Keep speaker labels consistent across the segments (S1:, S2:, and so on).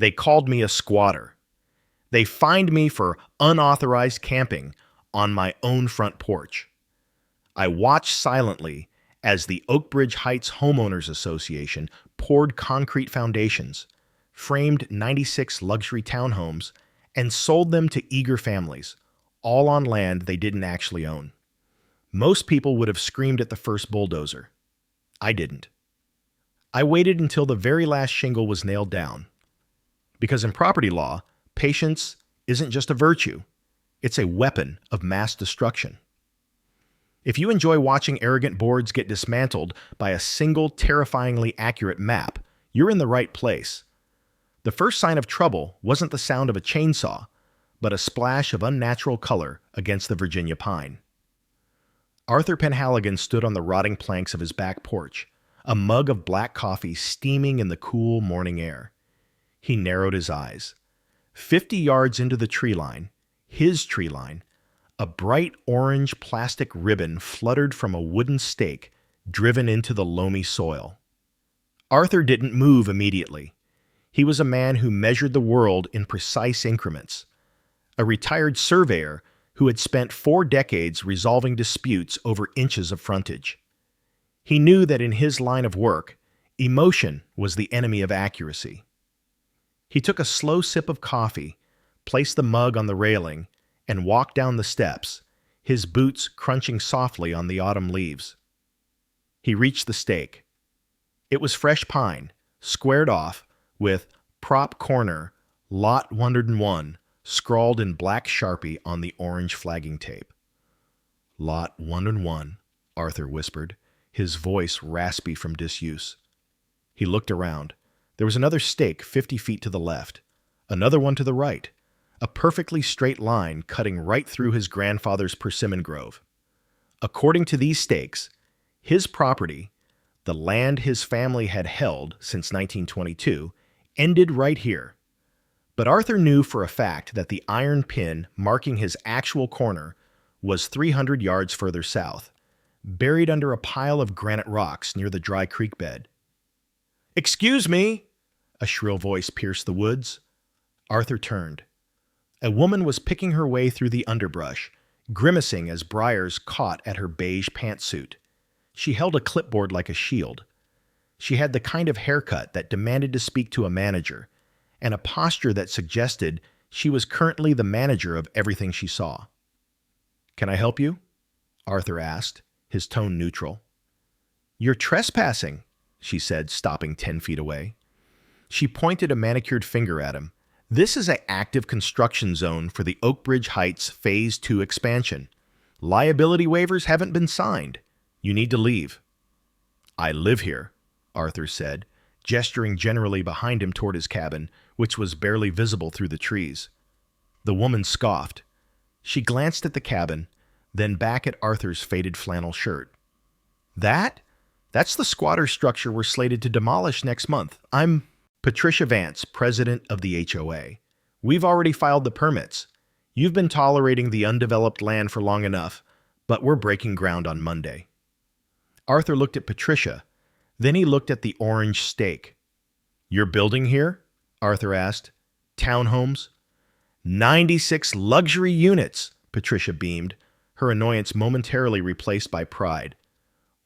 S1: They called me a squatter. They fined me for unauthorized camping on my own front porch. I watched silently as the Oak Ridge Heights Homeowners Association poured concrete foundations, framed 96 luxury townhomes, and sold them to eager families, all on land they didn't actually own. Most people would have screamed at the first bulldozer. I didn't. I waited until the very last shingle was nailed down. Because in property law, patience isn't just a virtue, it's a weapon of mass destruction. If you enjoy watching arrogant boards get dismantled by a single terrifyingly accurate map, you're in the right place. The first sign of trouble wasn't the sound of a chainsaw, but a splash of unnatural color against the Virginia pine. Arthur Penhaligon stood on the rotting planks of his back porch, a mug of black coffee steaming in the cool morning air. He narrowed his eyes. 50 yards into the tree line, his tree line, a bright orange plastic ribbon fluttered from a wooden stake driven into the loamy soil. Arthur didn't move immediately. He was a man who measured the world in precise increments, a retired surveyor who had spent 4 decades resolving disputes over inches of frontage. He knew that in his line of work, emotion was the enemy of accuracy. He took a slow sip of coffee, placed the mug on the railing, and walked down the steps, his boots crunching softly on the autumn leaves. He reached the stake. It was fresh pine, squared off, with Prop Corner, Lot 101, scrawled in black Sharpie on the orange flagging tape. Lot 101, Arthur whispered, his voice raspy from disuse. He looked around. There was another stake 50 feet to the left, another one to the right, a perfectly straight line cutting right through his grandfather's persimmon grove. According to these stakes, his property, the land his family had held since 1922, ended right here. But Arthur knew for a fact that the iron pin marking his actual corner was 300 yards further south, buried under a pile of granite rocks near the dry creek bed. "Excuse me!" A shrill voice pierced the woods. Arthur turned. A woman was picking her way through the underbrush, grimacing as briars caught at her beige pantsuit. She held a clipboard like a shield. She had the kind of haircut that demanded to speak to a manager, and a posture that suggested she was currently the manager of everything she saw. "Can I help you?" Arthur asked, his tone neutral. "You're trespassing," she said, stopping 10 feet away. She pointed a manicured finger at him. "This is an active construction zone for the Oak Ridge Heights Phase 2 expansion. Liability waivers haven't been signed. You need to leave." "I live here," Arthur said, gesturing generally behind him toward his cabin, which was barely visible through the trees. The woman scoffed. She glanced at the cabin, then back at Arthur's faded flannel shirt. That's the squatter structure we're slated to demolish next month. I'm Patricia Vance, president of the HOA. We've already filed the permits. You've been tolerating the undeveloped land for long enough, but we're breaking ground on Monday." Arthur looked at Patricia. Then he looked at the orange stake. "You're building here?" Arthur asked. "Townhomes?" 96 luxury units, Patricia beamed, her annoyance momentarily replaced by pride.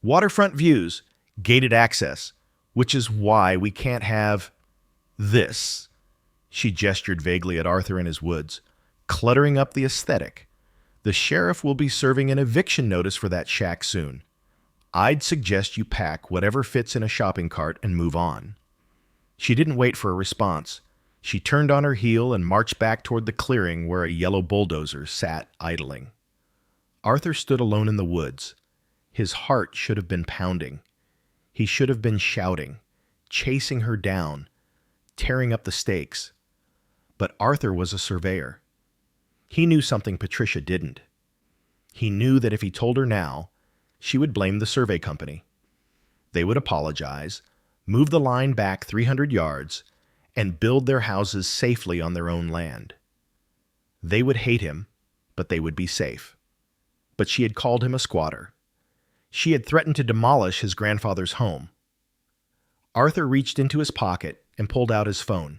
S1: "Waterfront views, gated access, which is why we can't have this." She gestured vaguely at Arthur and his woods, cluttering up the aesthetic. "The sheriff will be serving an eviction notice for that shack soon. I'd suggest you pack whatever fits in a shopping cart and move on." She didn't wait for a response. She turned on her heel and marched back toward the clearing where a yellow bulldozer sat idling. Arthur stood alone in the woods. His heart should have been pounding. He should have been shouting, chasing her down, tearing up the stakes. But Arthur was a surveyor. He knew something Patricia didn't. He knew that if he told her now, she would blame the survey company. They would apologize, move the line back 300 yards, and build their houses safely on their own land. They would hate him, but they would be safe. But she had called him a squatter. She had threatened to demolish his grandfather's home. Arthur reached into his pocket and pulled out his phone.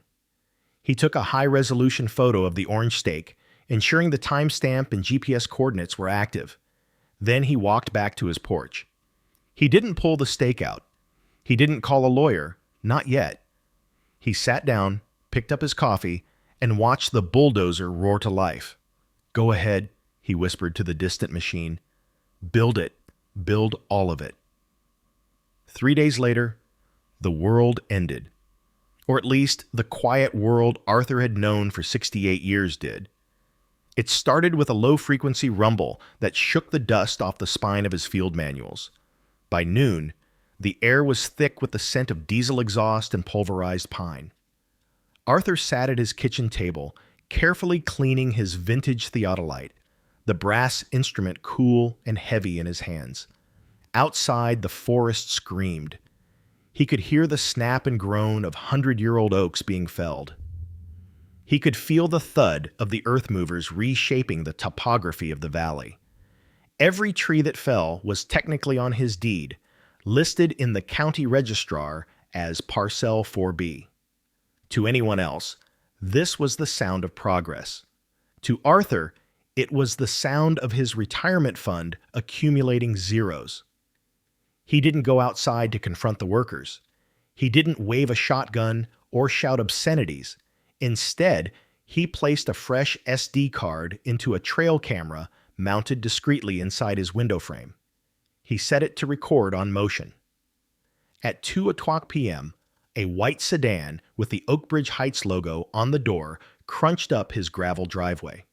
S1: He took a high-resolution photo of the orange stake, ensuring the timestamp and GPS coordinates were active. Then he walked back to his porch. He didn't pull the stake out. He didn't call a lawyer, not yet. He sat down, picked up his coffee, and watched the bulldozer roar to life. "Go ahead," he whispered to the distant machine. "Build it. Build all of it." 3 days later, the world ended. Or at least the quiet world Arthur had known for 68 years did. It started with a low-frequency rumble that shook the dust off the spine of his field manuals. By noon, the air was thick with the scent of diesel exhaust and pulverized pine. Arthur sat at his kitchen table, carefully cleaning his vintage theodolite, the brass instrument cool and heavy in his hands. Outside, the forest screamed. He could hear the snap and groan of 100-year-old oaks being felled. He could feel the thud of the earth movers reshaping the topography of the valley. Every tree that fell was technically on his deed, listed in the county registrar as Parcel 4B. To anyone else, this was the sound of progress. To Arthur, it was the sound of his retirement fund accumulating zeros. He didn't go outside to confront the workers. He didn't wave a shotgun or shout obscenities. Instead, he placed a fresh SD card into a trail camera mounted discreetly inside his window frame. He set it to record on motion. At 2:00 p.m., a white sedan with the Oakbridge Heights logo on the door crunched up his gravel driveway.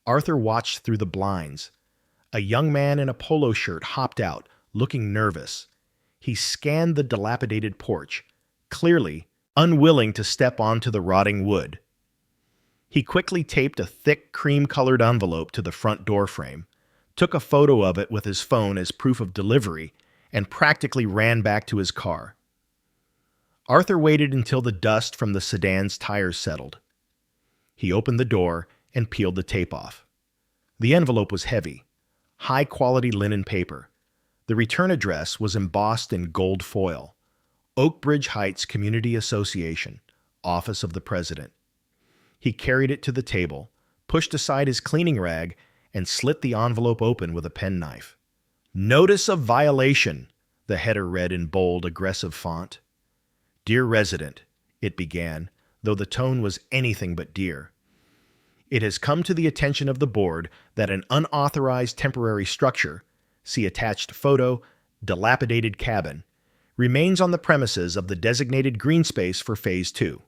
S1: Arthur watched through the blinds. A young man in a polo shirt hopped out, looking nervous. He scanned the dilapidated porch, clearly unwilling to step onto the rotting wood. He quickly taped a thick cream-colored envelope to the front door frame, took a photo of it with his phone as proof of delivery, and practically ran back to his car. Arthur waited until the dust from the sedan's tires settled. He opened the door and peeled the tape off. The envelope was heavy, high-quality linen paper. The return address was embossed in gold foil. Oakbridge Heights Community Association, Office of the President. He carried it to the table, pushed aside his cleaning rag, and slit the envelope open with a penknife. "Notice of violation," the header read in bold, aggressive font. "Dear resident," it began, though the tone was anything but dear. "It has come to the attention of the board that an unauthorized temporary structure, see attached photo, dilapidated cabin, remains on the premises of the designated green space for Phase 2.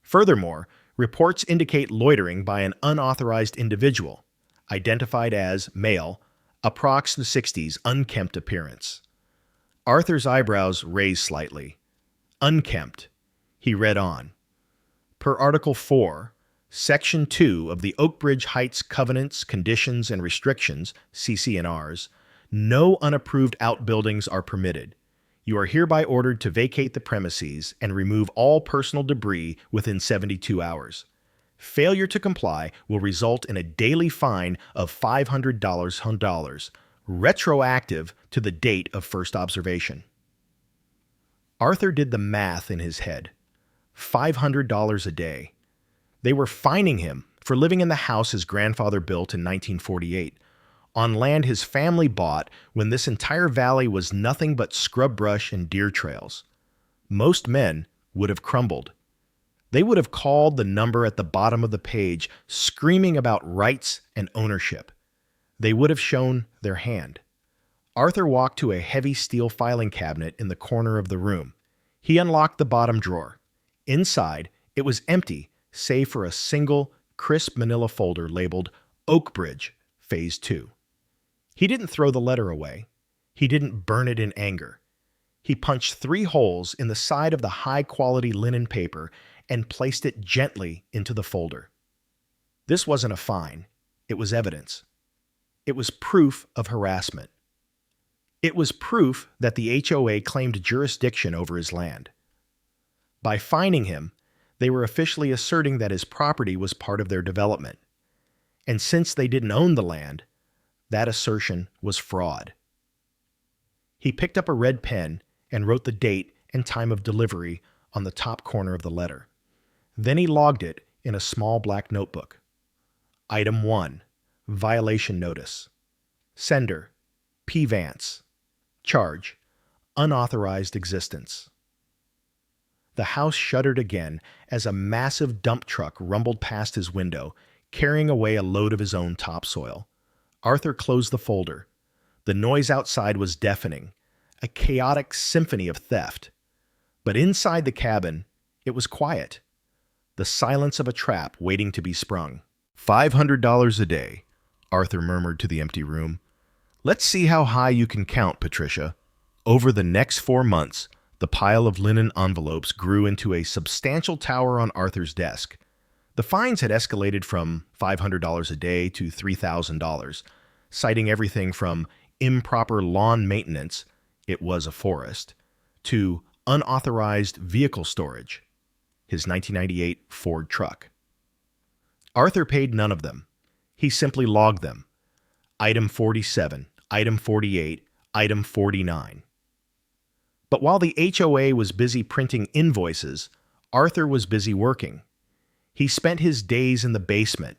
S1: Furthermore, reports indicate loitering by an unauthorized individual, identified as male, approx the 60s, unkempt appearance." Arthur's eyebrows raised slightly. Unkempt. He read on. "Per Article 4, Section 2 of the Oakbridge Heights Covenants, Conditions, and Restrictions, CC&Rs, no unapproved outbuildings are permitted. You are hereby ordered to vacate the premises and remove all personal debris within 72 hours. Failure to comply will result in a daily fine of $500, retroactive to the date of first observation." Arthur did the math in his head. $500 a day. They were fining him for living in the house his grandfather built in 1948, on land his family bought when this entire valley was nothing but scrub brush and deer trails. Most men would have crumbled. They would have called the number at the bottom of the page, screaming about rights and ownership. They would have shown their hand. Arthur walked to a heavy steel filing cabinet in the corner of the room. He unlocked the bottom drawer. Inside, it was empty, save for a single, crisp manila folder labeled Oakbridge, Phase 2. He didn't throw the letter away. He didn't burn it in anger. He punched 3 holes in the side of the high-quality linen paper and placed it gently into the folder. This wasn't a fine. It was evidence. It was proof of harassment. It was proof that the HOA claimed jurisdiction over his land. By fining him, they were officially asserting that his property was part of their development. And since they didn't own the land, that assertion was fraud. He picked up a red pen and wrote the date and time of delivery on the top corner of the letter. Then he logged it in a small black notebook. Item 1. Violation notice. Sender: P. Vance. Charge: unauthorized existence. The house shuddered again as a massive dump truck rumbled past his window, carrying away a load of his own topsoil. Arthur closed the folder. The noise outside was deafening, a chaotic symphony of theft. But inside the cabin, it was quiet. The silence of a trap waiting to be sprung. $500 a day, Arthur murmured to the empty room. Let's see how high you can count, Patricia. Over the next 4 months, the pile of linen envelopes grew into a substantial tower on Arthur's desk. The fines had escalated from $500 a day to $3,000, citing everything from improper lawn maintenance, it was a forest, to unauthorized vehicle storage, his 1998 Ford truck. Arthur paid none of them. He simply logged them. Item 47, Item 48, Item 49. But while the HOA was busy printing invoices, Arthur was busy working. He spent his days in the basement,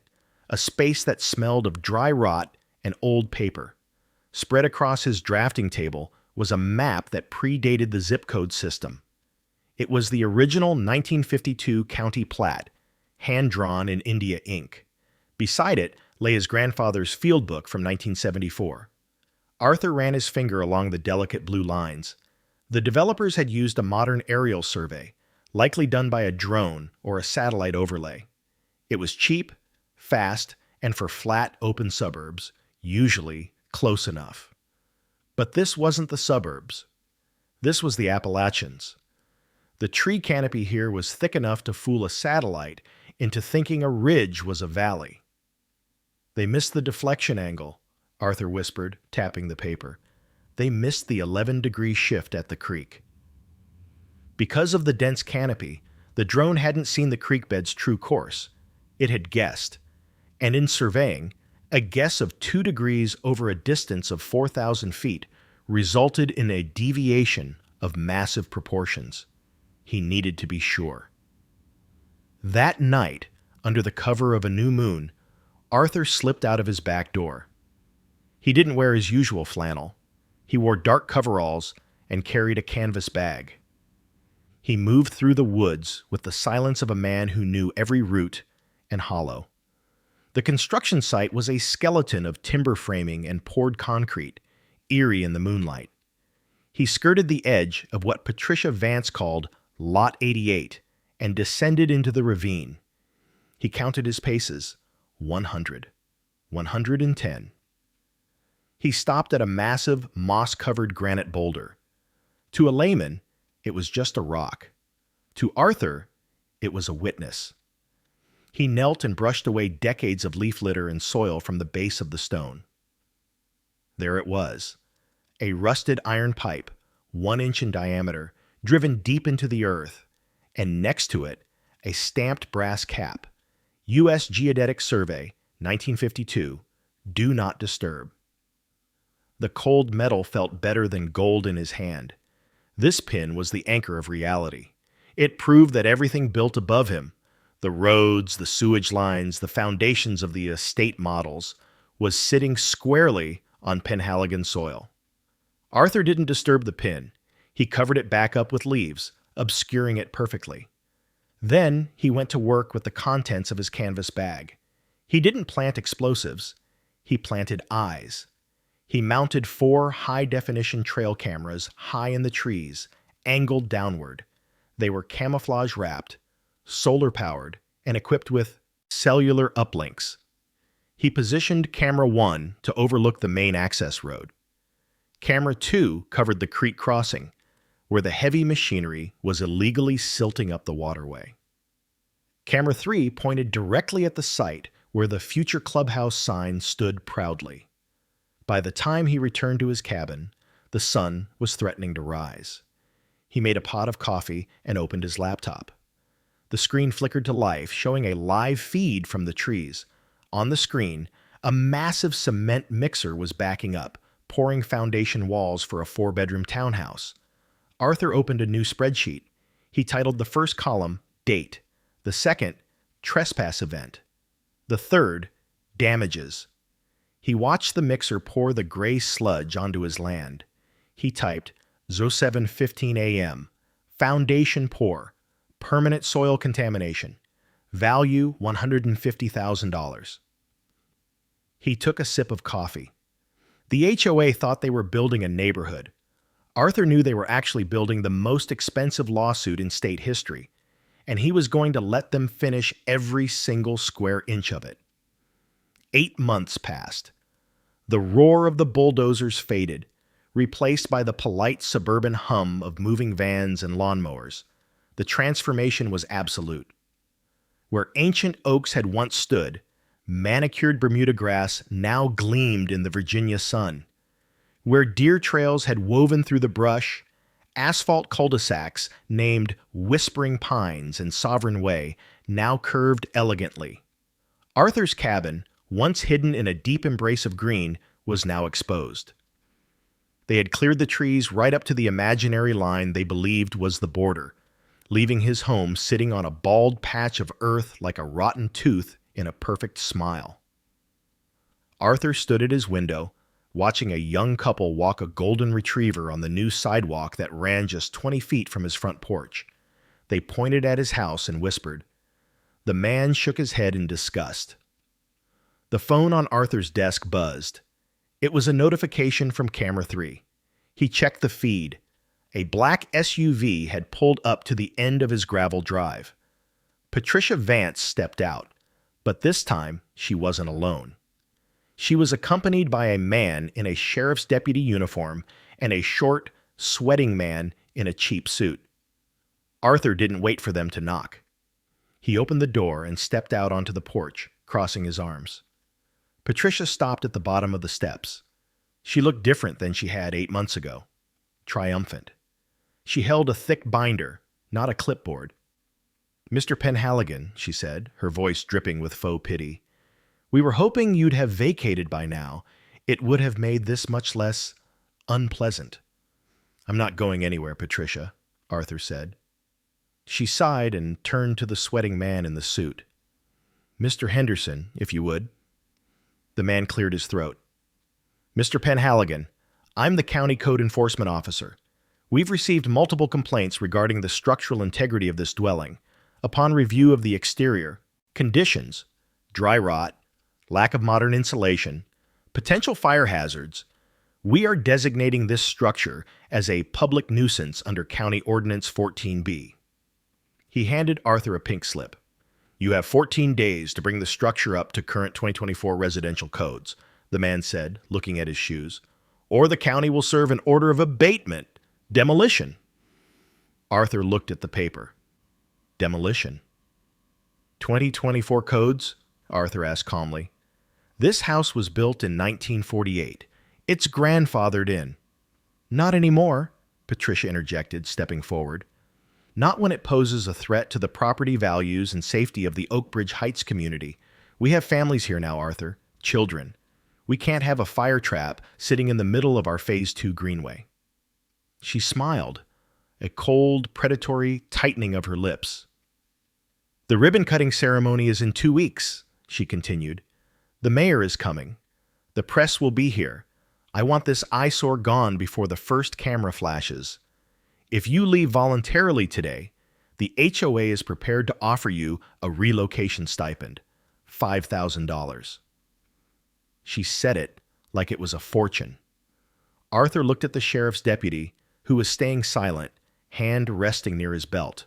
S1: a space that smelled of dry rot and old paper. Spread across his drafting table was a map that predated the zip code system. It was the original 1952 county plat, hand-drawn in India ink. Beside it lay his grandfather's field book from 1974. Arthur ran his finger along the delicate blue lines. The developers had used a modern aerial survey, likely done by a drone or a satellite overlay. It was cheap, fast, and for flat, open suburbs, usually close enough. But this wasn't the suburbs. This was the Appalachians. The tree canopy here was thick enough to fool a satellite into thinking a ridge was a valley. They missed the deflection angle, Arthur whispered, tapping the paper. They missed the 11-degree shift at the creek. Because of the dense canopy, the drone hadn't seen the creek bed's true course. It had guessed. And in surveying, a guess of 2 degrees over a distance of 4,000 feet resulted in a deviation of massive proportions. He needed to be sure. That night, under the cover of a new moon, Arthur slipped out of his back door. He didn't wear his usual flannel. He wore dark coveralls and carried a canvas bag. He moved through the woods with the silence of a man who knew every root and hollow. The construction site was a skeleton of timber framing and poured concrete, eerie in the moonlight. He skirted the edge of what Patricia Vance called Lot 88 and descended into the ravine. He counted his paces. 100. 110. He stopped at a massive, moss-covered granite boulder. To a layman, it was just a rock. To Arthur, it was a witness. He knelt and brushed away decades of leaf litter and soil from the base of the stone. There it was, a rusted iron pipe, 1 inch in diameter, driven deep into the earth, and next to it, a stamped brass cap. U.S. Geodetic Survey, 1952, Do Not Disturb. The cold metal felt better than gold in his hand. This pin was the anchor of reality. It proved that everything built above him, the roads, the sewage lines, the foundations of the estate models, was sitting squarely on Penhaligon soil. Arthur didn't disturb the pin. He covered it back up with leaves, obscuring it perfectly. Then he went to work with the contents of his canvas bag. He didn't plant explosives. He planted eyes. He mounted 4 high-definition trail cameras high in the trees, angled downward. They were camouflage-wrapped, solar-powered, and equipped with cellular uplinks. He positioned Camera 1 to overlook the main access road. Camera 2 covered the creek crossing, where the heavy machinery was illegally silting up the waterway. Camera 3 pointed directly at the site where the future clubhouse sign stood proudly. By the time he returned to his cabin, the sun was threatening to rise. He made a pot of coffee and opened his laptop. The screen flickered to life, showing a live feed from the trees. On the screen, a massive cement mixer was backing up, pouring foundation walls for a 4-bedroom townhouse. Arthur opened a new spreadsheet. He titled the first column, Date, The second, trespass event. The third, damages. He watched the mixer pour the gray sludge onto his land. He typed 07:15 a.m. Foundation pour. Permanent soil contamination. Value $150,000. He took a sip of coffee. The HOA thought they were building a neighborhood. Arthur knew they were actually building the most expensive lawsuit in state history, and he was going to let them finish every single square inch of it. 8 months passed. The roar of the bulldozers faded, replaced by the polite suburban hum of moving vans and lawnmowers. The transformation was absolute. Where ancient oaks had once stood, manicured Bermuda grass now gleamed in the Virginia sun. Where deer trails had woven through the brush, asphalt cul-de-sacs named Whispering Pines and Sovereign Way now curved elegantly. Arthur's cabin, once hidden in a deep embrace of green, was now exposed. They had cleared the trees right up to the imaginary line they believed was the border, leaving his home sitting on a bald patch of earth like a rotten tooth in a perfect smile. Arthur stood at his window, watching a young couple walk a golden retriever on the new sidewalk that ran just 20 feet from his front porch. They pointed at his house and whispered. The man shook his head in disgust. The phone on Arthur's desk buzzed. It was a notification from Camera 3. He checked the feed. A black SUV had pulled up to the end of his gravel drive. Patricia Vance stepped out, but this time she wasn't alone. She was accompanied by a man in a sheriff's deputy uniform and a short, sweating man in a cheap suit. Arthur didn't wait for them to knock. He opened the door and stepped out onto the porch, crossing his arms. Patricia stopped at the bottom of the steps. She looked different than she had 8 months ago. Triumphant. She held a thick binder, not a clipboard. "Mr. Penhaligon," she said, her voice dripping with faux pity, "we were hoping you'd have vacated by now. It would have made this much less unpleasant." "I'm not going anywhere, Patricia," Arthur said. She sighed and turned to the sweating man in the suit. "Mr. Henderson, if you would." The man cleared his throat. "Mr. Penhaligon, I'm the county code enforcement officer. We've received multiple complaints regarding the structural integrity of this dwelling. Upon review of the exterior, conditions, dry rot, lack of modern insulation, potential fire hazards, we are designating this structure as a public nuisance under County Ordinance 14B. He handed Arthur a pink slip. "You have 14 days to bring the structure up to current 2024 residential codes," the man said, looking at his shoes, "or the county will serve an order of abatement, demolition." Arthur looked at the paper. Demolition. 2024 codes? Arthur asked calmly. "This house was built in 1948. It's grandfathered in." "Not anymore," Patricia interjected, stepping forward. "Not when it poses a threat to the property values and safety of the Oakbridge Heights community. We have families here now, Arthur. Children. We can't have a fire trap sitting in the middle of our Phase 2 greenway." She smiled, a cold, predatory tightening of her lips. "The ribbon-cutting ceremony is in 2 weeks," she continued. "The mayor is coming. The press will be here. I want this eyesore gone before the first camera flashes. If you leave voluntarily today, the HOA is prepared to offer you a relocation stipend, $5,000. She said it like it was a fortune. Arthur looked at the sheriff's deputy, who was staying silent, hand resting near his belt.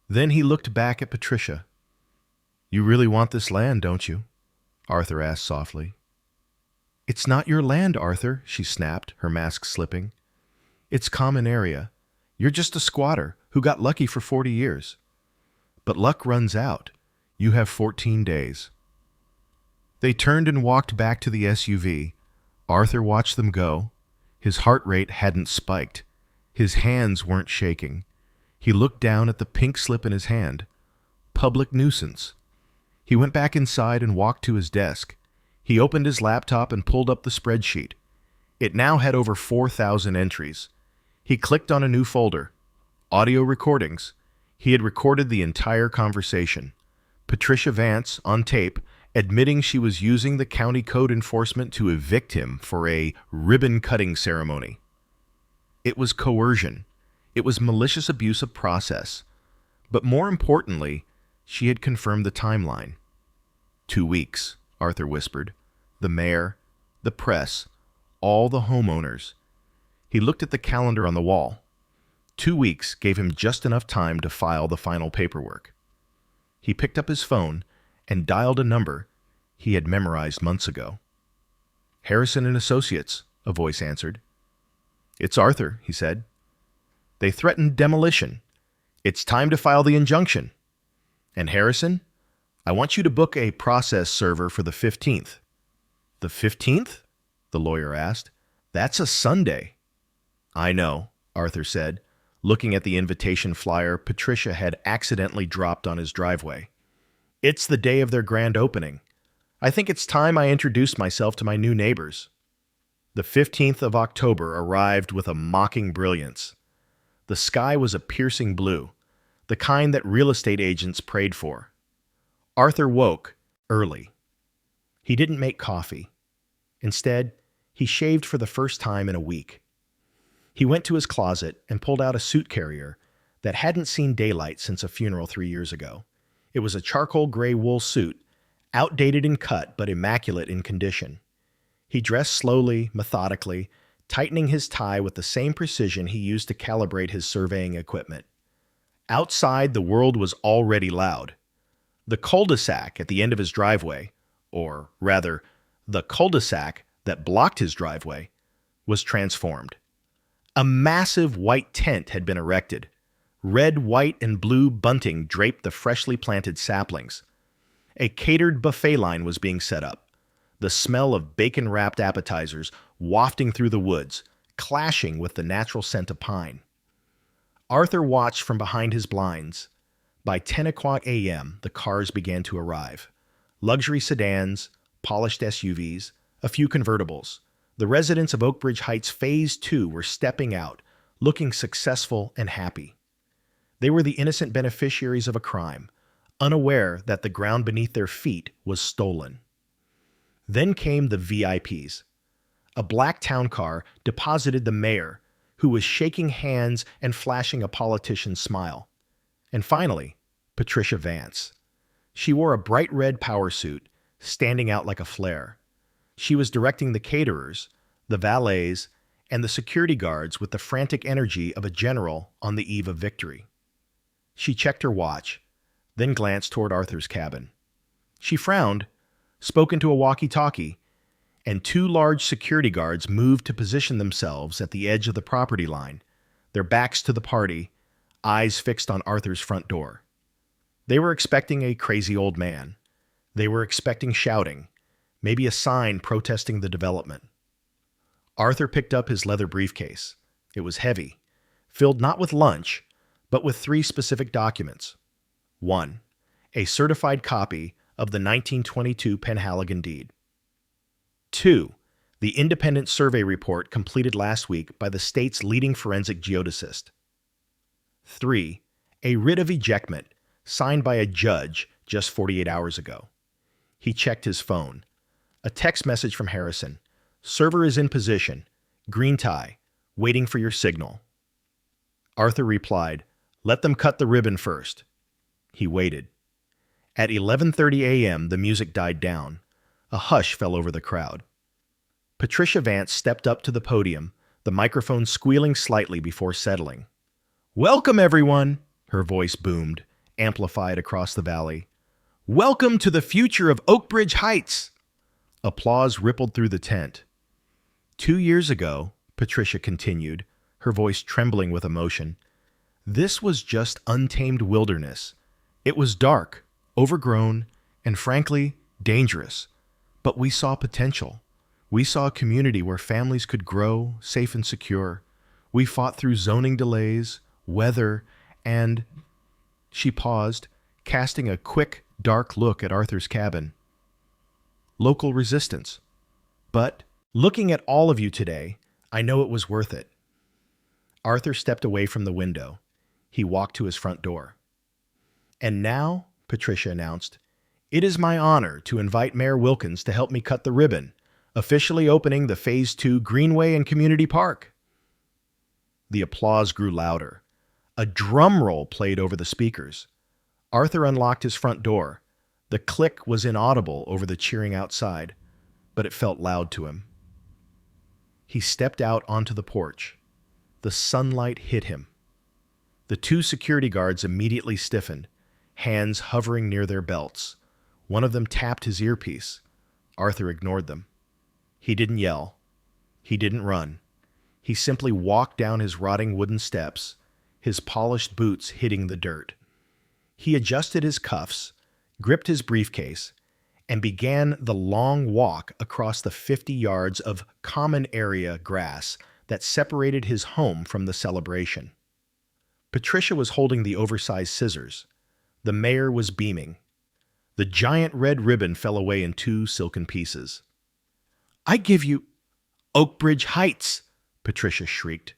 S1: Then he looked back at Patricia. "You really want this land, don't you?" Arthur asked softly. "It's not your land, Arthur," she snapped, her mask slipping. "It's common area. You're just a squatter who got lucky for 40 years. But luck runs out. You have 14 days. They turned and walked back to the SUV. Arthur watched them go. His heart rate hadn't spiked. His hands weren't shaking. He looked down at the pink slip in his hand. Public nuisance. He went back inside and walked to his desk. He opened his laptop and pulled up the spreadsheet. It now had over 4,000 entries. He clicked on a new folder. Audio recordings. He had recorded the entire conversation. Patricia Vance, on tape, admitting she was using the county code enforcement to evict him for a ribbon-cutting ceremony. It was coercion. It was malicious abuse of process. But more importantly, she had confirmed the timeline. 2 weeks, Arthur whispered. The mayor, the press, all the homeowners. He looked at the calendar on the wall. 2 weeks gave him just enough time to file the final paperwork. He picked up his phone and dialed a number he had memorized months ago. Harrison and Associates, a voice answered. It's Arthur, he said. They threatened demolition. It's time to file the injunction. And Harrison, I want you to book a process server for the 15th. The 15th? The lawyer asked. That's a Sunday. I know, Arthur said, looking at the invitation flyer Patricia had accidentally dropped on his driveway. It's the day of their grand opening. I think it's time I introduced myself to my new neighbors. The 15th of October arrived with a mocking brilliance. The sky was a piercing blue, the kind that real estate agents prayed for. Arthur woke early. He didn't make coffee. Instead, he shaved for the first time in a week. He went to his closet and pulled out a suit carrier that hadn't seen daylight since a funeral 3 years ago. It was a charcoal gray wool suit, outdated in cut but immaculate in condition. He dressed slowly, methodically, tightening his tie with the same precision he used to calibrate his surveying equipment. Outside, the world was already loud. The cul-de-sac at the end of his driveway, or rather, the cul-de-sac that blocked his driveway, was transformed. A massive white tent had been erected. Red, white, and blue bunting draped the freshly planted saplings. A catered buffet line was being set up, the smell of bacon-wrapped appetizers wafting through the woods, clashing with the natural scent of pine. Arthur watched from behind his blinds. By 10 o'clock a.m., the cars began to arrive. Luxury sedans, polished SUVs, a few convertibles. The residents of Oakbridge Heights Phase 2 were stepping out, looking successful and happy. They were the innocent beneficiaries of a crime, unaware that the ground beneath their feet was stolen. Then came the VIPs. A black town car deposited the mayor, who was shaking hands and flashing a politician's smile. And finally, Patricia Vance. She wore a bright red power suit, standing out like a flare. She was directing the caterers, the valets, and the security guards with the frantic energy of a general on the eve of victory. She checked her watch, then glanced toward Arthur's cabin. She frowned, spoke into a walkie-talkie, and 2 large security guards moved to position themselves at the edge of the property line, their backs to the party, eyes fixed on Arthur's front door. They were expecting a crazy old man. They were expecting shouting, maybe a sign protesting the development. Arthur picked up his leather briefcase. It was heavy, filled not with lunch, but with 3 specific documents. 1. A certified copy of the 1922 Penhaligon deed. 2. The independent survey report completed last week by the state's leading forensic geodesist. 3. A writ of ejectment signed by a judge just 48 hours ago. He checked his phone. A text message from Harrison. Server is in position. Green tie. Waiting for your signal. Arthur replied, Let them cut the ribbon first. He waited. At 11:30 a.m., the music died down. A hush fell over the crowd. Patricia Vance stepped up to the podium, the microphone squealing slightly before settling. Welcome, everyone, her voice boomed, amplified across the valley. Welcome to the future of Oakbridge Heights. Applause rippled through the tent. 2 years ago, Patricia continued, her voice trembling with emotion, this was just untamed wilderness. It was dark, overgrown, and frankly, dangerous. But we saw potential. We saw a community where families could grow, safe and secure. We fought through zoning delays, weather, and... She paused, casting a quick, dark look at Arthur's cabin. Local resistance. But, looking at all of you today, I know it was worth it. Arthur stepped away from the window. He walked to his front door. And now, Patricia announced, it is my honor to invite Mayor Wilkins to help me cut the ribbon, officially opening the Phase 2 Greenway and Community Park. The applause grew louder. A drum roll played over the speakers. Arthur unlocked his front door. The click was inaudible over the cheering outside, but it felt loud to him. He stepped out onto the porch. The sunlight hit him. The two security guards immediately stiffened, hands hovering near their belts. One of them tapped his earpiece. Arthur ignored them. He didn't yell. He didn't run. He simply walked down his rotting wooden steps, his polished boots hitting the dirt. He adjusted his cuffs, gripped his briefcase, and began the long walk across the 50 yards of common area grass that separated his home from the celebration. Patricia was holding the oversized scissors. The mayor was beaming. The giant red ribbon fell away in 2 silken pieces. "I give you Oak Bridge Heights!" Patricia shrieked.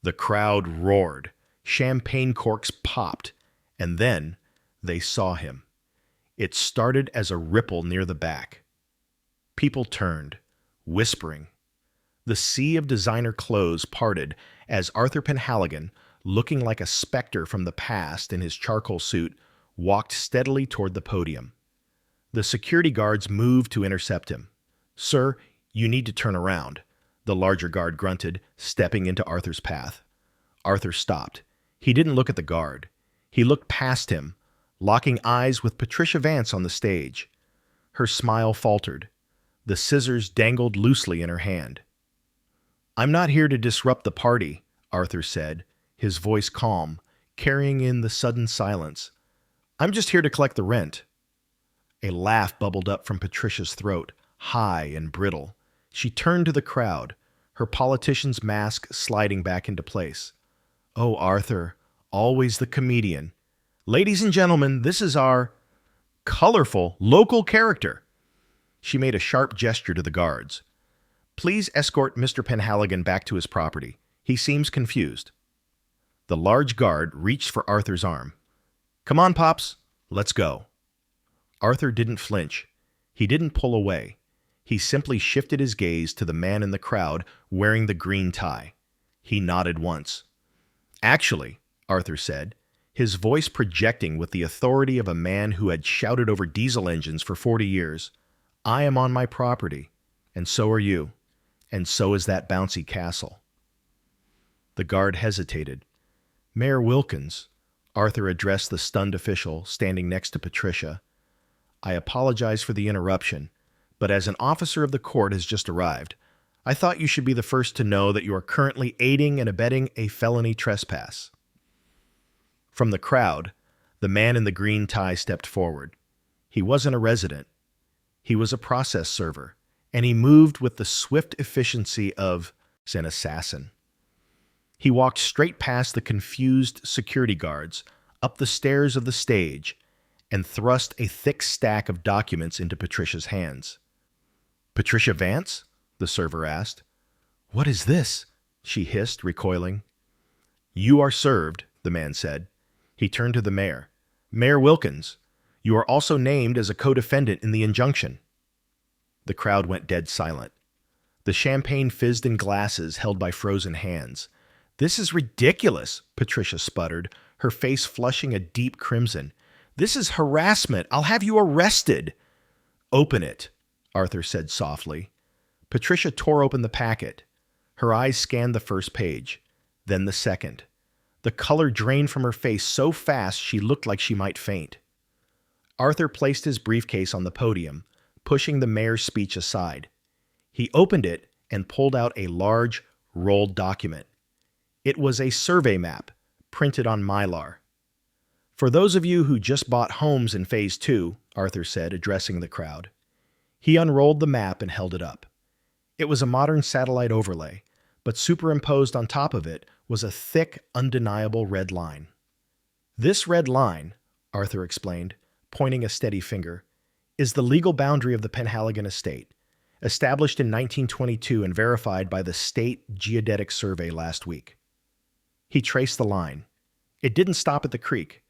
S1: The crowd roared. Champagne corks popped. And then they saw him. It started as a ripple near the back. People turned, whispering. The sea of designer clothes parted as Arthur Penhaligon, looking like a specter from the past in his charcoal suit, walked steadily toward the podium. The security guards moved to intercept him. "Sir, you need to turn around," the larger guard grunted, stepping into Arthur's path. Arthur stopped. He didn't look at the guard. He looked past him, locking eyes with Patricia Vance on the stage. Her smile faltered. The scissors dangled loosely in her hand. "I'm not here to disrupt the party," Arthur said, his voice calm, carrying in the sudden silence. "I'm just here to collect the rent." A laugh bubbled up from Patricia's throat, high and brittle. She turned to the crowd, her politician's mask sliding back into place. "Oh, Arthur, always the comedian. Ladies and gentlemen, this is our colorful local character." She made a sharp gesture to the guards. "Please escort Mr. Penhaligon back to his property. He seems confused." The large guard reached for Arthur's arm. "Come on, Pops, let's go." Arthur didn't flinch. He didn't pull away. He simply shifted his gaze to the man in the crowd wearing the green tie. He nodded once. "Actually," Arthur said, his voice projecting with the authority of a man who had shouted over diesel engines for 40 years, "I am on my property, and so are you, and so is that bouncy castle." The guard hesitated. "Mayor Wilkins," Arthur addressed the stunned official standing next to Patricia, "I apologize for the interruption, but as an officer of the court has just arrived, I thought you should be the first to know that you are currently aiding and abetting a felony trespass." From the crowd, the man in the green tie stepped forward. He wasn't a resident. He was a process server, and he moved with the swift efficiency of an assassin. He walked straight past the confused security guards, up the stairs of the stage, and thrust a thick stack of documents into Patricia's hands. "Patricia Vance?" the server asked. "What is this?" she hissed, recoiling. "You are served," the man said. He turned to the mayor. "Mayor Wilkins, you are also named as a co-defendant in the injunction." The crowd went dead silent. The champagne fizzed in glasses held by frozen hands. "This is ridiculous," Patricia sputtered, her face flushing a deep crimson. "This is harassment. I'll have you arrested." "Open it," Arthur said softly. Patricia tore open the packet. Her eyes scanned the first page, then the second. The color drained from her face so fast she looked like she might faint. Arthur placed his briefcase on the podium, pushing the mayor's speech aside. He opened it and pulled out a large, rolled document. It was a survey map, printed on mylar. "For those of you who just bought homes in Phase 2, Arthur said, addressing the crowd. He unrolled the map and held it up. It was a modern satellite overlay, but superimposed on top of it was a thick, undeniable red line. "This red line," Arthur explained, pointing a steady finger, "is the legal boundary of the Penhaligon estate, established in 1922 and verified by the State Geodetic Survey last week." He traced the line. It didn't stop at the creek.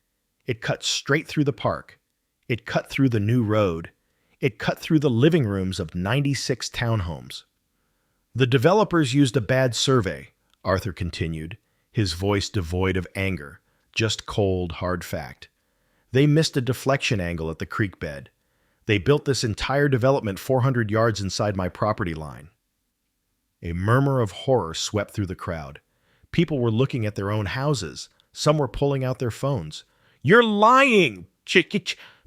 S1: It cut straight through the park. It cut through the new road. It cut through the living rooms of 96 townhomes. The developers used a bad survey, Arthur continued, his voice devoid of anger, just cold, hard fact. They missed a deflection angle at the creek bed. They built this entire development 400 yards inside my property line. A murmur of horror swept through the crowd. People were looking at their own houses. Some were pulling out their phones. "You're lying!"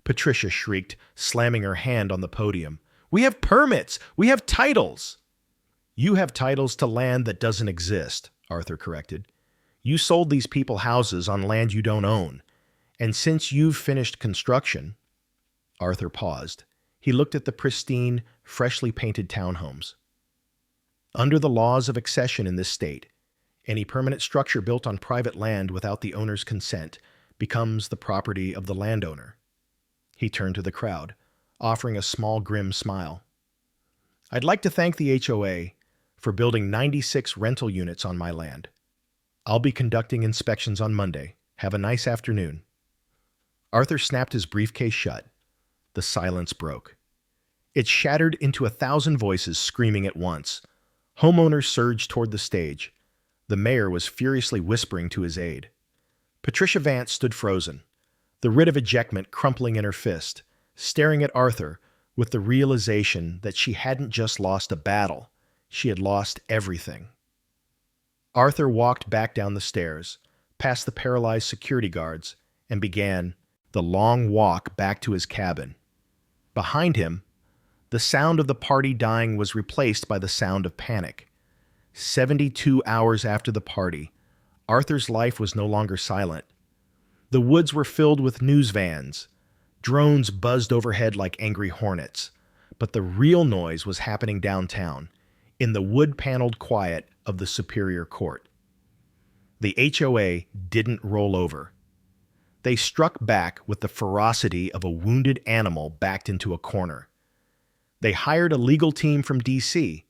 S1: Patricia shrieked, slamming her hand on the podium. "We have permits! We have titles!" "You have titles to land that doesn't exist," Arthur corrected. "You sold these people houses on land you don't own. And since you've finished construction—" Arthur paused. He looked at the pristine, freshly painted townhomes. "Under the laws of accession in this state, any permanent structure built on private land without the owner's consent becomes the property of the landowner." He turned to the crowd, offering a small, grim smile. "I'd like to thank the HOA for building 96 rental units on my land. I'll be conducting inspections on Monday. Have a nice afternoon." Arthur snapped his briefcase shut. The silence broke. It shattered into 1,000 voices screaming at once. Homeowners surged toward the stage. The mayor was furiously whispering to his aide. Patricia Vance stood frozen, the writ of ejectment crumpling in her fist, staring at Arthur with the realization that she hadn't just lost a battle, she had lost everything. Arthur walked back down the stairs, past the paralyzed security guards, and began the long walk back to his cabin. Behind him, the sound of the party dying was replaced by the sound of panic. 72 hours after the party, Arthur's life was no longer silent. The woods were filled with news vans. Drones buzzed overhead like angry hornets. But the real noise was happening downtown, in the wood-paneled quiet of the Superior Court. The HOA didn't roll over. They struck back with the ferocity of a wounded animal backed into a corner. They hired a legal team from D.C.,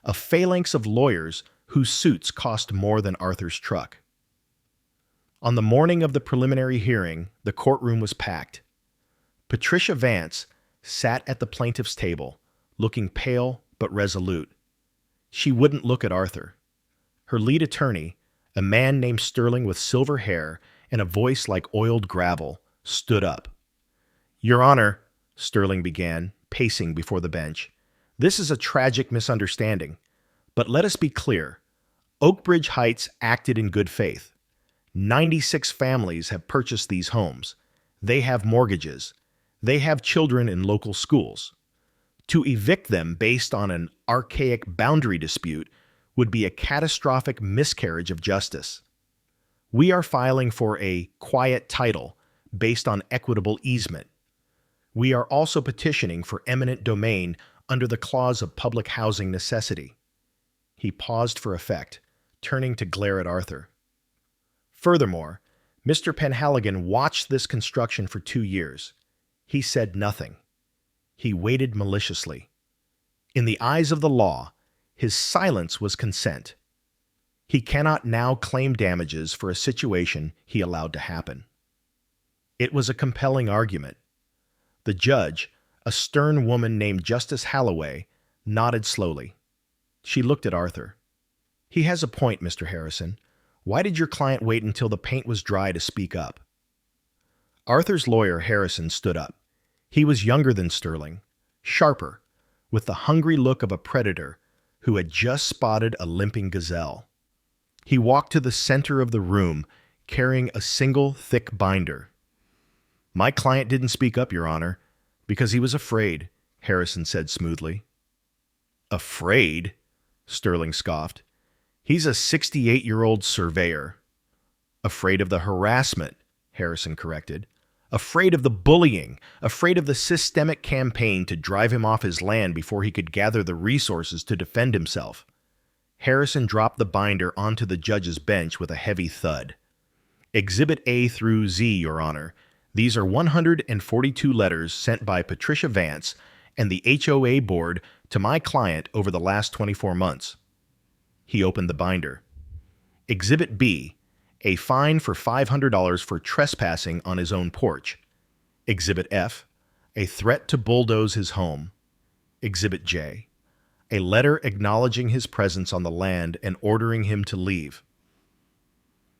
S1: a phalanx of lawyers whose suits cost more than Arthur's truck. On the morning of the preliminary hearing, the courtroom was packed. Patricia Vance sat at the plaintiff's table, looking pale but resolute. She wouldn't look at Arthur. Her lead attorney, a man named Sterling with silver hair and a voice like oiled gravel, stood up. "Your Honor," Sterling began, pacing before the bench, "this is a tragic misunderstanding. But let us be clear. Oakbridge Heights acted in good faith. 96 families have purchased these homes. They have mortgages. They have children in local schools. To evict them based on an archaic boundary dispute would be a catastrophic miscarriage of justice. We are filing for a quiet title based on equitable easement. We are also petitioning for eminent domain under the clause of public housing necessity." He paused for effect, turning to glare at Arthur. "Furthermore, Mr. Penhaligon watched this construction for 2 years. He said nothing. He waited maliciously. In the eyes of the law, his silence was consent. He cannot now claim damages for a situation he allowed to happen." It was a compelling argument. The judge, a stern woman named Justice Halloway, nodded slowly. She looked at Arthur. "He has a point, Mr. Harrison. Why did your client wait until the paint was dry to speak up?" Arthur's lawyer, Harrison, stood up. He was younger than Sterling, sharper, with the hungry look of a predator who had just spotted a limping gazelle. He walked to the center of the room, carrying a single thick binder. "My client didn't speak up, Your Honor, because he was afraid," Harrison said smoothly. "Afraid?" Sterling scoffed. "He's a 68-year-old surveyor." "Afraid of the harassment," Harrison corrected. "Afraid of the bullying, afraid of the systemic campaign to drive him off his land before he could gather the resources to defend himself." Harrison dropped the binder onto the judge's bench with a heavy thud. "Exhibit A through Z, Your Honor. These are 142 letters sent by Patricia Vance and the HOA board to my client over the last 24 months. He opened the binder. "Exhibit B, a fine for $500 for trespassing on his own porch. Exhibit F, a threat to bulldoze his home. Exhibit J, a letter acknowledging his presence on the land and ordering him to leave.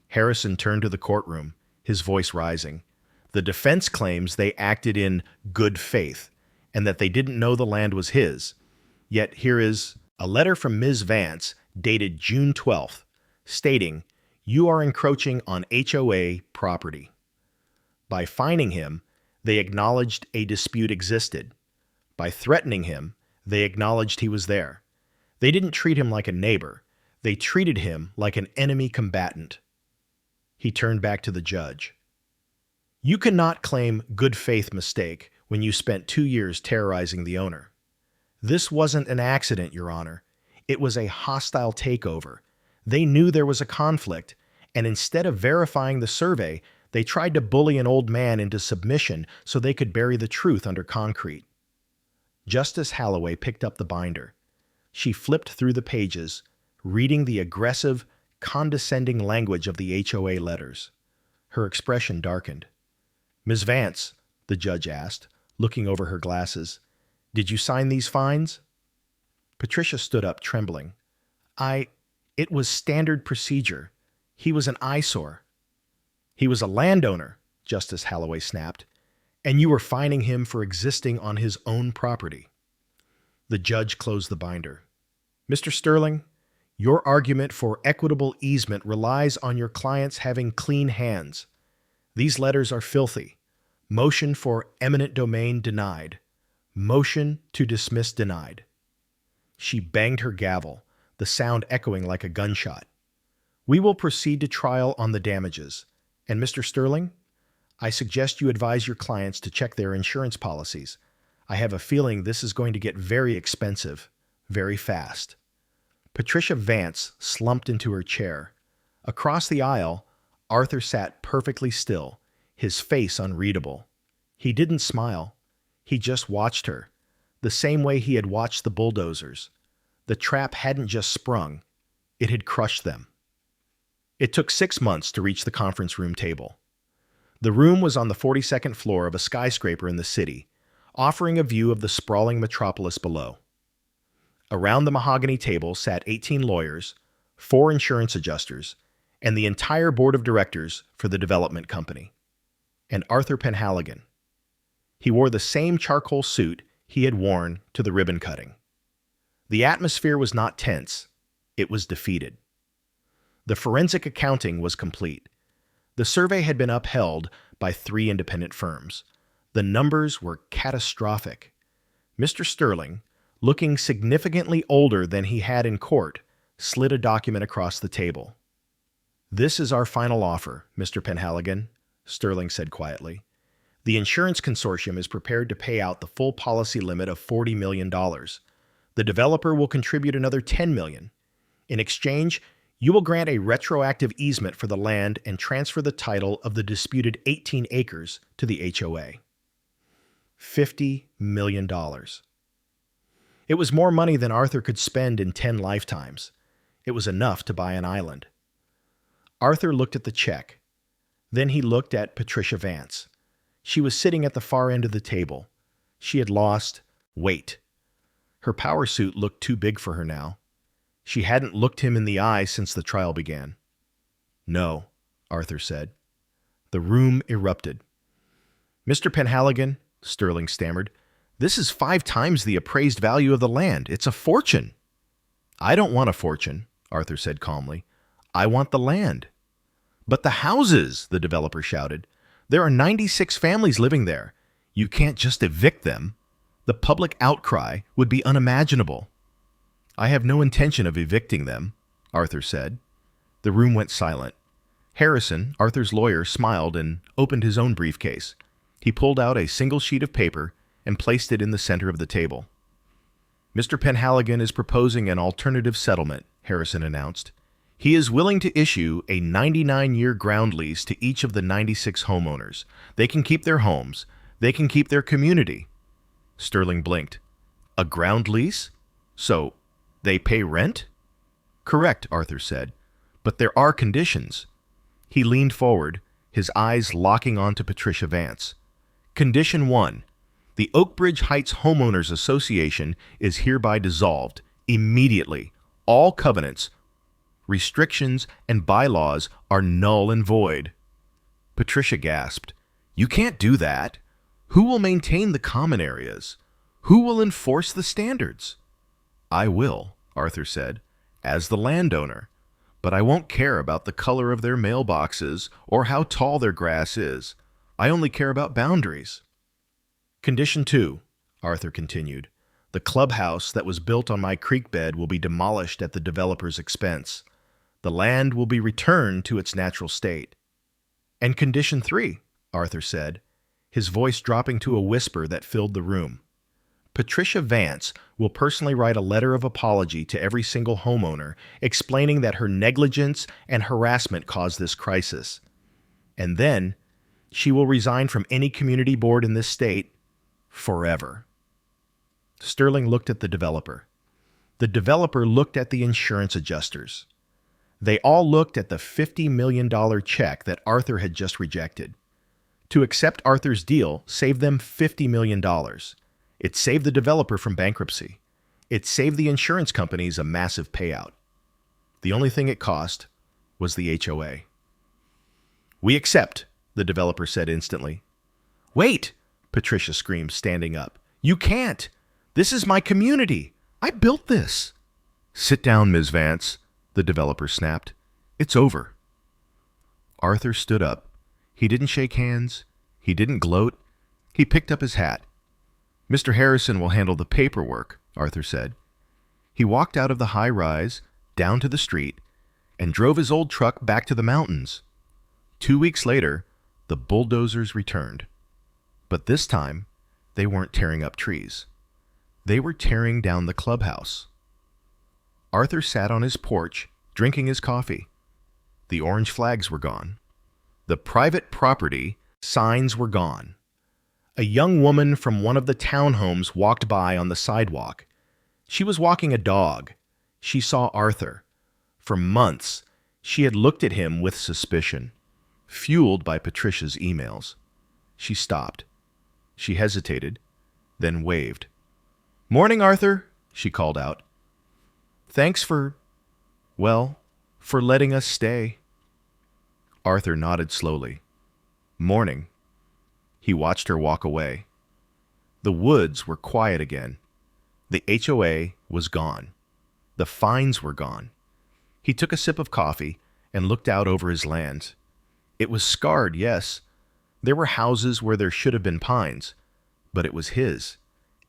S1: Harrison turned to the courtroom, his voice rising. The defense claims they acted in good faith and that they didn't know the land was his. Yet here is a letter from Ms. Vance dated June 12th, stating, "You are encroaching on HOA property." By fining him, they acknowledged a dispute existed. By threatening him, they acknowledged he was there. They didn't treat him like a neighbor. They treated him like an enemy combatant. He turned back to the judge. You cannot claim good faith mistake when you spent 2 years terrorizing the owner. This wasn't an accident, Your Honor. It was a hostile takeover. They knew there was a conflict, and instead of verifying the survey, they tried to bully an old man into submission so they could bury the truth under concrete. Justice Holloway picked up the binder. She flipped through the pages, reading the aggressive, condescending language of the HOA letters. Her expression darkened. Ms. Vance, the judge asked, looking over her glasses, did you sign these fines? Patricia stood up, trembling. It was standard procedure. He was an eyesore. He was a landowner, Justice Holloway snapped, and you were fining him for existing on his own property. The judge closed the binder. Mr. Sterling, your argument for equitable easement relies on your clients having clean hands. These letters are filthy. Motion for eminent domain denied. Motion to dismiss denied. She banged her gavel, the sound echoing like a gunshot. We will proceed to trial on the damages. And Mr. Sterling, I suggest you advise your clients to check their insurance policies. I have a feeling this is going to get very expensive, very fast. Patricia Vance slumped into her chair. Across the aisle, Arthur sat perfectly still, his face unreadable. He didn't smile. He just watched her, the same way he had watched the bulldozers. The trap hadn't just sprung, it had crushed them. It took 6 months to reach the conference room table. The room was on the 42nd floor of a skyscraper in the city, offering a view of the sprawling metropolis below. Around the mahogany table sat 18 lawyers, 4 insurance adjusters, and the entire board of directors for the development company. And Arthur Penhaligon. He wore the same charcoal suit he had worn to the ribbon cutting. The atmosphere was not tense, it was defeated. The forensic accounting was complete. The survey had been upheld by 3 independent firms. The numbers were catastrophic. Mr. Sterling, looking significantly older than he had in court, slid a document across the table. This is our final offer, Mr. Penhaligon, Sterling said quietly. The insurance consortium is prepared to pay out the full policy limit of $40 million. The developer will contribute another $10 million. In exchange, you will grant a retroactive easement for the land and transfer the title of the disputed 18 acres to the HOA. $50 million. It was more money than Arthur could spend in 10 lifetimes. It was enough to buy an island. Arthur looked at the check. Then he looked at Patricia Vance. She was sitting at the far end of the table. She had lost weight. Her power suit looked too big for her now. She hadn't looked him in the eye since the trial began. No, Arthur said. The room erupted. Mr. Penhaligon, Sterling stammered, this is 5 times the appraised value of the land. It's a fortune. I don't want a fortune, Arthur said calmly. I want the land. But the houses, the developer shouted. There are 96 families living there. You can't just evict them. The public outcry would be unimaginable. I have no intention of evicting them, Arthur said. The room went silent. Harrison, Arthur's lawyer, smiled and opened his own briefcase. He pulled out a single sheet of paper and placed it in the center of the table. Mr. Penhaligon is proposing an alternative settlement, Harrison announced. He is willing to issue a 99-year ground lease to each of the 96 homeowners. They can keep their homes. They can keep their community. Sterling blinked. A ground lease? So, they pay rent? Correct, Arthur said. But there are conditions. He leaned forward, his eyes locking onto Patricia Vance. Condition 1. The Oakbridge Heights Homeowners Association is hereby dissolved immediately. All covenants, restrictions, and bylaws are null and void. Patricia gasped. You can't do that. Who will maintain the common areas? Who will enforce the standards? I will, Arthur said, as the landowner. But I won't care about the color of their mailboxes or how tall their grass is. I only care about boundaries. Condition 2, Arthur continued. The clubhouse that was built on my creek bed will be demolished at the developer's expense. The land will be returned to its natural state. And Condition 3, Arthur said, his voice dropping to a whisper that filled the room. Patricia Vance will personally write a letter of apology to every single homeowner, explaining that her negligence and harassment caused this crisis. And then, she will resign from any community board in this state forever. Sterling looked at the developer. The developer looked at the insurance adjusters. They all looked at the $50 million check that Arthur had just rejected. To accept Arthur's deal saved them $50 million. It saved the developer from bankruptcy. It saved the insurance companies a massive payout. The only thing it cost was the HOA. We accept, the developer said instantly. Wait, Patricia screamed, standing up. You can't. This is my community. I built this. Sit down, Ms. Vance, the developer snapped. It's over. Arthur stood up. He didn't shake hands. He didn't gloat. He picked up his hat. Mr. Harrison will handle the paperwork, Arthur said. He walked out of the high-rise, down to the street, and drove his old truck back to the mountains. 2 weeks later, the bulldozers returned. But this time, they weren't tearing up trees. They were tearing down the clubhouse. Arthur sat on his porch, drinking his coffee. The orange flags were gone. The private property signs were gone. A young woman from one of the townhomes walked by on the sidewalk. She was walking a dog. She saw Arthur. For months, she had looked at him with suspicion, fueled by Patricia's emails. She stopped. She hesitated, then waved. Morning, Arthur, she called out. Thanks for letting us stay. Arthur nodded slowly. Morning. He watched her walk away. The woods were quiet again. The HOA was gone. The fines were gone. He took a sip of coffee and looked out over his land. It was scarred, yes. There were houses where there should have been pines, but it was his.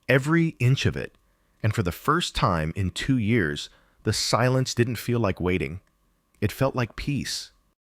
S1: Every inch of it. And for the first time in 2 years, the silence didn't feel like waiting. It felt like peace.